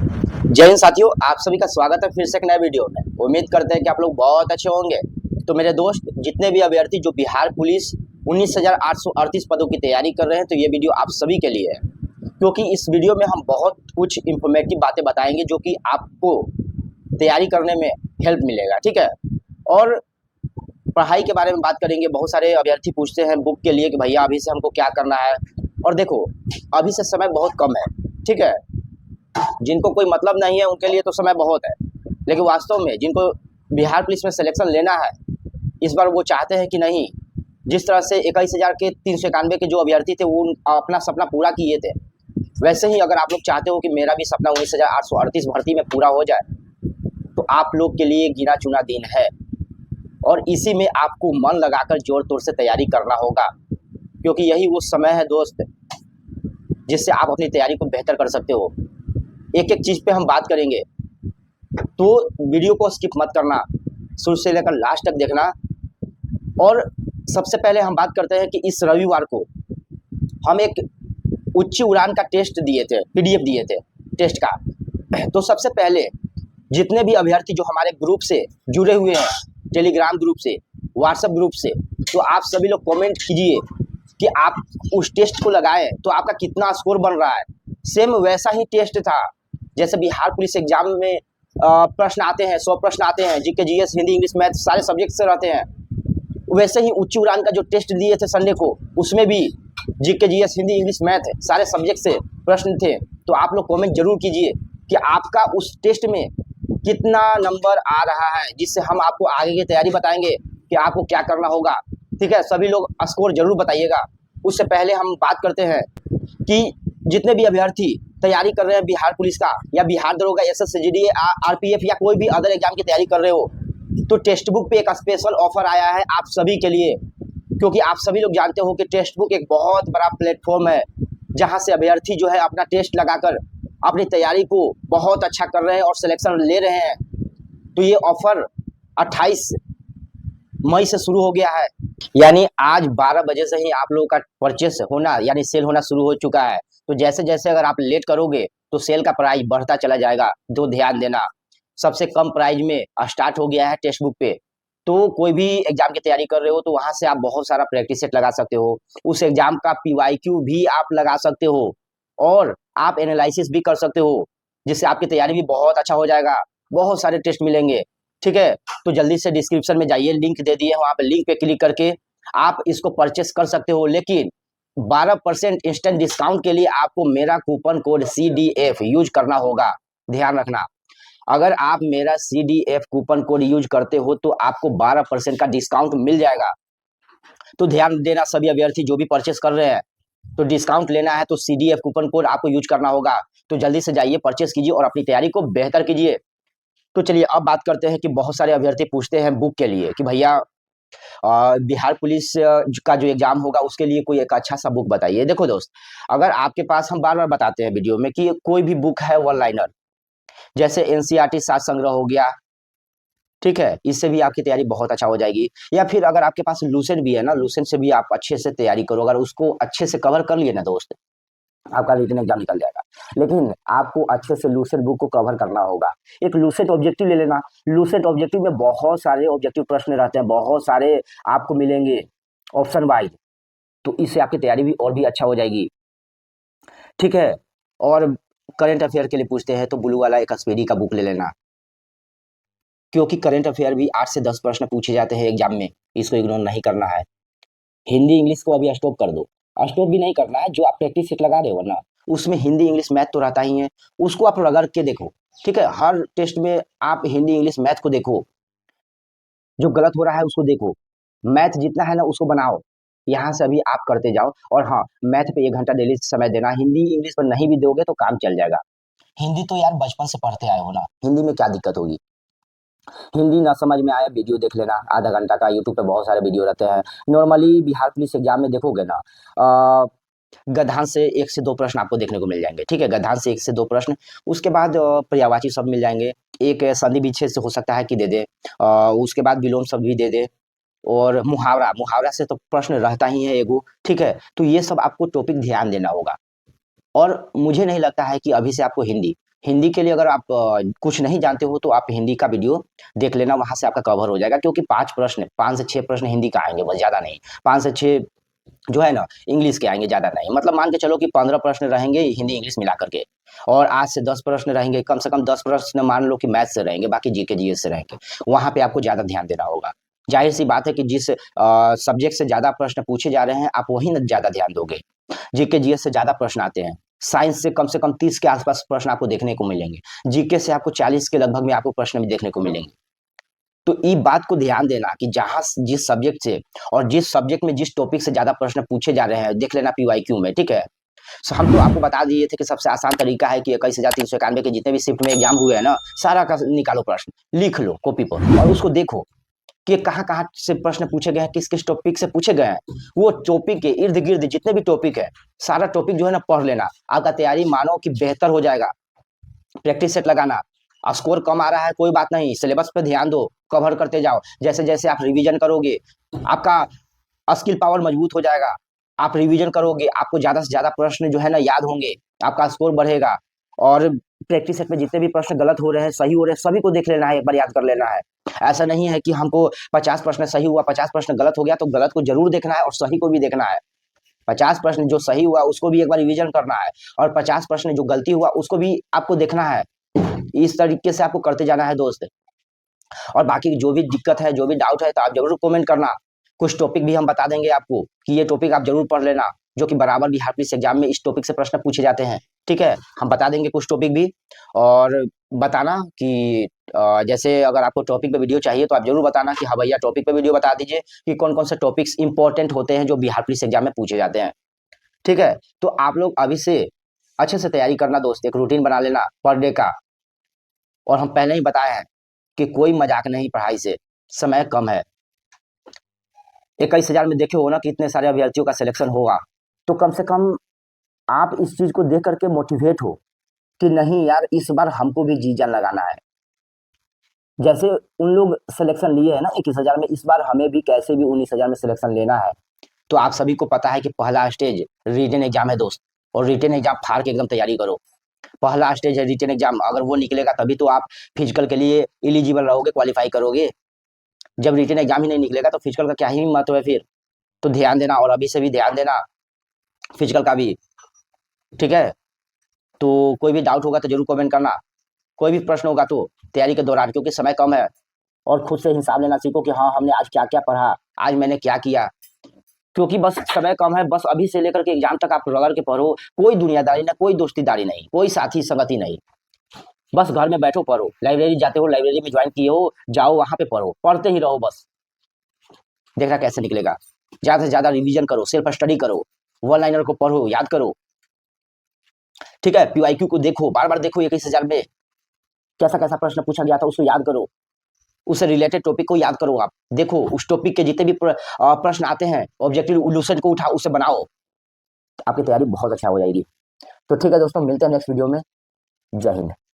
जय हिंद साथियों, आप सभी का स्वागत है फिर से एक नए वीडियो में। उम्मीद करते हैं कि आप लोग बहुत अच्छे होंगे। तो मेरे दोस्त, जितने भी अभ्यर्थी जो बिहार पुलिस 19,838 पदों की तैयारी कर रहे हैं, तो ये वीडियो आप सभी के लिए है, क्योंकि इस वीडियो में हम बहुत कुछ इंफॉर्मेटिव बातें बताएंगे जो कि आपको तैयारी करने में हेल्प मिलेगा। ठीक है, और पढ़ाई के बारे में बात करेंगे। बहुत सारे अभ्यर्थी पूछते हैं बुक के लिए कि भैया अभी से हमको क्या करना है। और देखो, अभी से समय बहुत कम है। ठीक है, जिनको कोई मतलब नहीं है उनके लिए तो समय बहुत है, लेकिन वास्तव में जिनको बिहार पुलिस में सिलेक्शन लेना है, इस बार वो चाहते हैं कि नहीं, जिस तरह से 21,000 के 391 के जो अभ्यर्थी थे वो अपना सपना पूरा किए थे, वैसे ही अगर आप लोग चाहते हो कि मेरा भी सपना 19,838 भर्ती में पूरा हो जाए, तो आप लोग के लिए गिना चुना दिन है। और इसी में आपको मन लगाकर जोर तोड़ से तैयारी करना होगा, क्योंकि यही वो समय है दोस्त जिससे आप अपनी तैयारी को बेहतर कर सकते हो। एक एक चीज़ पे हम बात करेंगे, तो वीडियो को स्किप मत करना, शुरू से लेकर लास्ट तक देखना। और सबसे पहले हम बात करते हैं कि इस रविवार को हम एक उच्च उड़ान का टेस्ट दिए थे, पीडीएफ दिए थे टेस्ट का। तो सबसे पहले जितने भी अभ्यर्थी जो हमारे ग्रुप से जुड़े हुए हैं, टेलीग्राम ग्रुप से, व्हाट्सएप ग्रुप से, तो आप सभी लोग कमेंट कीजिए कि आप उस टेस्ट को लगाएं तो आपका कितना स्कोर बन रहा है। सेम वैसा ही टेस्ट था जैसे बिहार पुलिस एग्जाम में प्रश्न आते हैं, 100 प्रश्न आते हैं, GK GS Hindi English math सारे सब्जेक्ट से रहते हैं। वैसे ही उच्च उड़ान का जो टेस्ट दिए थे संडे को, उसमें भी GK GS Hindi English math सारे सब्जेक्ट से प्रश्न थे। तो आप लोग कमेंट जरूर कीजिए कि आपका उस टेस्ट में कितना नंबर आ रहा है, जिससे हम आपको आगे की तैयारी बताएंगे कि आपको क्या करना होगा। ठीक है, सभी लोग स्कोर जरूर बताइएगा। उससे पहले हम बात करते हैं कि जितने भी अभ्यर्थी तैयारी कर रहे हैं बिहार पुलिस का या बिहार दरोगा, एसएससीजीडी, आरपीएफ या कोई भी अदर एग्जाम की तैयारी कर रहे हो, तो टेक्स्ट बुक पे एक स्पेशल ऑफर आया है आप सभी के लिए। क्योंकि आप सभी लोग जानते हो कि टेक्स्ट बुक एक बहुत बड़ा प्लेटफॉर्म है जहां से अभ्यर्थी जो है अपना टेस्ट लगाकर अपनी तैयारी को बहुत अच्छा कर रहे हैं और सिलेक्शन ले रहे हैं। तो ये ऑफर 28 मई से शुरू हो गया है, यानी आज 12 बजे से ही आप लोगों का परचेस होना यानी सेल होना शुरू हो चुका है। तो जैसे जैसे अगर आप लेट करोगे तो सेल का प्राइस बढ़ता चला जाएगा, तो ध्यान देना। सबसे कम प्राइस में स्टार्ट हो गया है टेक्स्ट बुक पे। तो कोई भी एग्जाम की तैयारी कर रहे हो तो वहां से आप बहुत सारा प्रैक्टिस सेट लगा सकते हो, उस एग्जाम का पीवाईक्यू भी आप लगा सकते हो, और आप एनालिसिस भी कर सकते हो, जिससे आपकी तैयारी भी बहुत अच्छा हो जाएगा। बहुत सारे टेस्ट मिलेंगे। ठीक है, तो जल्दी से डिस्क्रिप्शन में जाइए, लिंक दे दिए, वहां पे लिंक पे क्लिक करके आप इसको परचेस कर सकते हो। लेकिन 12% इंस्टेंट डिस्काउंट के लिए आपको मेरा कूपन कोड CDF यूज करना होगा। ध्यान रखना, अगर आप मेरा CDF कूपन कोड यूज करते हो तो आपको 12% का डिस्काउंट मिल जाएगा। तो ध्यान देना सभी अभ्यर्थी जो भी परचेस कर रहे हैं, तो डिस्काउंट लेना है तो CDF कूपन कोड आपको यूज करना होगा। तो जल्दी से जाइए, परचेस कीजिए और अपनी तैयारी को बेहतर कीजिए। तो चलिए अब बात करते हैं कि बहुत सारे अभ्यर्थी पूछते हैं बुक के लिए कि भैया बिहार पुलिस का जो एग्जाम होगा उसके लिए कोई एक अच्छा सा बुक बताइए। देखो दोस्त, अगर आपके पास, हम बार बार बताते हैं वीडियो में कि कोई भी बुक है वन लाइनर, जैसे एनसीईआरटी सात संग्रह हो गया, ठीक है, इससे भी आपकी तैयारी बहुत अच्छा हो जाएगी। या फिर अगर आपके पास लूसेंट भी है ना, लूसेंट से भी आप अच्छे से तैयारी करो। अगर उसको अच्छे से कवर कर लिए ना दोस्त, आपका रिटन एग्जाम निकल जाएगा। लेकिन आपको अच्छे से लूसेंट बुक को कवर करना होगा। एक लूसेंट ऑब्जेक्टिव ले लेना। लूसेंट ऑब्जेक्टिव में बहुत सारे ऑब्जेक्टिव प्रश्न रहते हैं, बहुत सारे आपको मिलेंगे ऑप्शन वाइज, तो इससे आपकी तैयारी भी और भी अच्छा हो जाएगी। ठीक है, और करंट अफेयर के लिए पूछते हैं तो ब्लू वाला एक स्पीडी का बुक ले लेना, क्योंकि करंट अफेयर भी 8 से 10 प्रश्न पूछे जाते हैं एग्जाम में, इसको इग्नोर नहीं करना है। हिंदी इंग्लिश को अभी स्टॉप कर दो, स्टॉप भी नहीं करना है। जो आप प्रैक्टिस सेट लगा रहे हो ना, उसमें हिंदी इंग्लिश मैथ तो रहता ही है, उसको आप रगड़ के देखो। ठीक है, हर टेस्ट में आप हिंदी इंग्लिश मैथ को देखो, जो गलत हो रहा है उसको देखो, मैथ जितना है ना उसको बनाओ, यहाँ से अभी आप करते जाओ। और हाँ, मैथ पे 1 घंटा डेली समय देना। हिंदी इंग्लिश पर नहीं भी दोगे तो काम चल जाएगा। हिंदी तो यार बचपन से पढ़ते आए हो ना, हिंदी में क्या दिक्कत होगी। हिंदी ना समझ में आया, वीडियो देख लेना, आधा घंटा का यूट्यूब पे बहुत सारे वीडियो रहते हैं। नॉर्मली बिहार पुलिस एग्जाम में देखोगे ना, गद्यांश से 1 से 2 प्रश्न आपको देखने को मिल जाएंगे। ठीक है, गद्यांश से 1 से 2 प्रश्न, उसके बाद पर्यायवाची शब्द मिल जाएंगे। एक संधि विच्छेद से हो सकता है कि दे दे, उसके बाद विलोम शब्द भी दे दे, और मुहावरा, मुहावरा से तो प्रश्न रहता ही है एगो। ठीक है, तो ये सब आपको टॉपिक ध्यान देना होगा। और मुझे नहीं लगता है कि अभी से आपको हिंदी हिंदी के लिए अगर आप कुछ नहीं जानते हो तो आप हिंदी का वीडियो देख लेना, वहाँ से आपका कवर हो जाएगा, क्योंकि 5 से 6 प्रश्न हिंदी का आएँगे, बस ज़्यादा नहीं। 5 से 6 जो है ना इंग्लिश के आएँगे, ज़्यादा नहीं। मतलब मान के चलो कि 15 प्रश्न रहेंगे हिंदी इंग्लिश मिला करके, और 8 से 10 प्रश्न रहेंगे, कम से कम 10 प्रश्न मान लो कि मैथ्स से रहेंगे, बाकी जीके जीएस से रहेंगे। वहाँ पे आपको ज़्यादा ध्यान देना होगा। ज़ाहिर-सी बात है कि जिस सब्जेक्ट से ज़्यादा प्रश्न पूछे जा रहे हैं, आप वही ना ज़्यादा ध्यान दोगे। जीके जीएस से ज़्यादा प्रश्न आते हैं। साइंस से कम 30 के आस-पास प्रश्न आपको देखने को मिलेंगे। जीके से आपको 40 के लगभग में आपको प्रश्न भी देखने को मिलेंगे। तो ये बात को ध्यान देना कि जहाँ जिस सब्जेक्ट से और जिस सब्जेक्ट में जिस टॉपिक से ज़्यादा प्रश्न पूछे जा रहे हैं, देख लेना पीवाईक्यू में, ठीक है? हम तो आपको बता दिए थे कि सबसे आसान तरीका है कि 21,391 के जितने भी शिफ्ट में एग्जाम हुए हैं ना, सारा का निकालो प्रश्न, लिख लो कॉपी पर और उसको देखो कि कहाँ-कहाँ से प्रश्न पूछे गए हैं, किस-किस टॉपिक से पूछे गए हैं। वो टॉपिक के इर्द-गिर्द जितने भी टॉपिक है, सारा टॉपिक जो है ना पढ़ लेना। आपका तैयारी मानो कि बेहतर हो जाएगा। प्रैक्टिस सेट लगाना। स्कोर कम आ रहा है कोई बात नहीं, सिलेबस पे ध्यान दो, कवर करते जाओ। जैसे-जैसे आप रिवीजन करोगे, आपका स्किल पावर मजबूत हो जाएगा। आप रिवीजन करोगे, आपको ज़्यादा से ज़्यादा प्रश्न जो है ना याद होंगे, आपका स्कोर बढ़ेगा और प्रैक्टिस सेट में जितने भी प्रश्न गलत हो रहे हैं, सही हो रहे हैं, सभी को देख लेना है, एक बार याद कर लेना है। ऐसा नहीं है कि हमको 50 प्रश्न सही हुआ, 50 प्रश्न गलत हो गया, तो गलत को ज़रूर देखना है और सही को भी देखना है। 50 प्रश्न जो सही हुआ, उसको भी एक बार रिवीजन करना है और 50 प्रश्न जो गलती हुआ, उसको भी आपको देखना है। इस तरीके से आपको करते जाना है दोस्त। और बाकी जो भी दिक्कत है, जो भी डाउट है, तो आप ज़रूर कमेंट करना। कुछ टॉपिक भी हम बता देंगे आपको कि ये टॉपिक आप ज़रूर पढ़ लेना, जो कि बराबर बिहार पुलिस एग्जाम में इस टॉपिक से प्रश्न पूछे जाते हैं, ठीक है? हम बता देंगे कुछ टॉपिक भी और बताना कि जैसे अगर आपको टॉपिक पे वीडियो चाहिए तो आप ज़रूर बताना कि हाँ भैया टॉपिक पे वीडियो बता दीजिए कि कौन-कौन से टॉपिक्स इम्पोर्टेंट होते हैं जो बिहार पुलिस एग्जाम में पूछे जाते हैं, ठीक है? तो आप लोग अभी से अच्छे से तैयारी करना दोस्त, एक रूटीन बना लेना पर डे का। और हम पहले ही बताए हैं कि कोई मजाक नहीं पढ़ाई से, समय कम है। 21,000 में देखे हो ना कि इतने सारे अभ्यर्थियों का सिलेक्शन होगा, तो कम से कम आप इस चीज़ को देख कर के मोटिवेट हो कि नहीं यार इस बार हमको भी जी-जान लगाना है। जैसे उन लोग सिलेक्शन लिए हैं ना 21,000 में, इस बार हमें भी कैसे भी 19,000 में सिलेक्शन लेना है। तो आप सभी को पता है कि पहला स्टेज रिटन एग्जाम है दोस्त, और रिटन एग्जाम फाड़ के एकदम तैयारी करो। पहला स्टेज है रिटन एग्जाम, अगर वो निकलेगा तभी तो आप फिजिकल के लिए एलिजिबल रहोगे, क्वालीफाई करोगे। जब रिटन एग्जाम ही नहीं निकलेगा तो फिजिकल का क्या ही महत्व है फिर। तो ध्यान देना और अभी से भी ध्यान देना फिजिकल का भी, ठीक है? तो कोई भी डाउट होगा तो जरूर कमेंट करना, कोई भी प्रश्न होगा तो तैयारी के दौरान, क्योंकि समय कम है। और खुद से हिसाब लेना सीखो कि हाँ हमने आज क्या क्या पढ़ा, आज मैंने क्या किया, क्योंकि बस समय कम है। बस अभी से लेकर के एग्जाम तक आप रगड़ के पढ़ो, कोई दुनियादारी ना, कोई दोस्तीदारी नहीं, कोई साथी संगति नहीं। बस घर में बैठो पढ़ो, लाइब्रेरी जाते हो, लाइब्रेरी में ज्वाइन किए हो, जाओ वहाँ पे पढ़ो, पढ़ते ही रहो बस। देखना कैसे निकलेगा। ज़्यादा से ज़्यादा रिवीजन करो, सेल्फ स्टडी करो, वन लाइनर को पढ़ो, याद करो, ठीक है? पीवाईक्यू को देखो, बार-बार देखो 21,000 में कैसा-कैसा प्रश्न पूछा गया था, उसको याद करो। उससे रिलेटेड टॉपिक को याद करो आप। देखो उस टॉपिक के जितने भी प्रश्न आते हैं, ऑब्जेक्टिव सॉल्यूशन को उठाओ, उसे बनाओ। आपकी तैयारी बहुत अच्छा हो जाएगी। तो ठीक है दोस्तों, मिलते हैं नेक्स्ट वीडियो में। जय हिंद।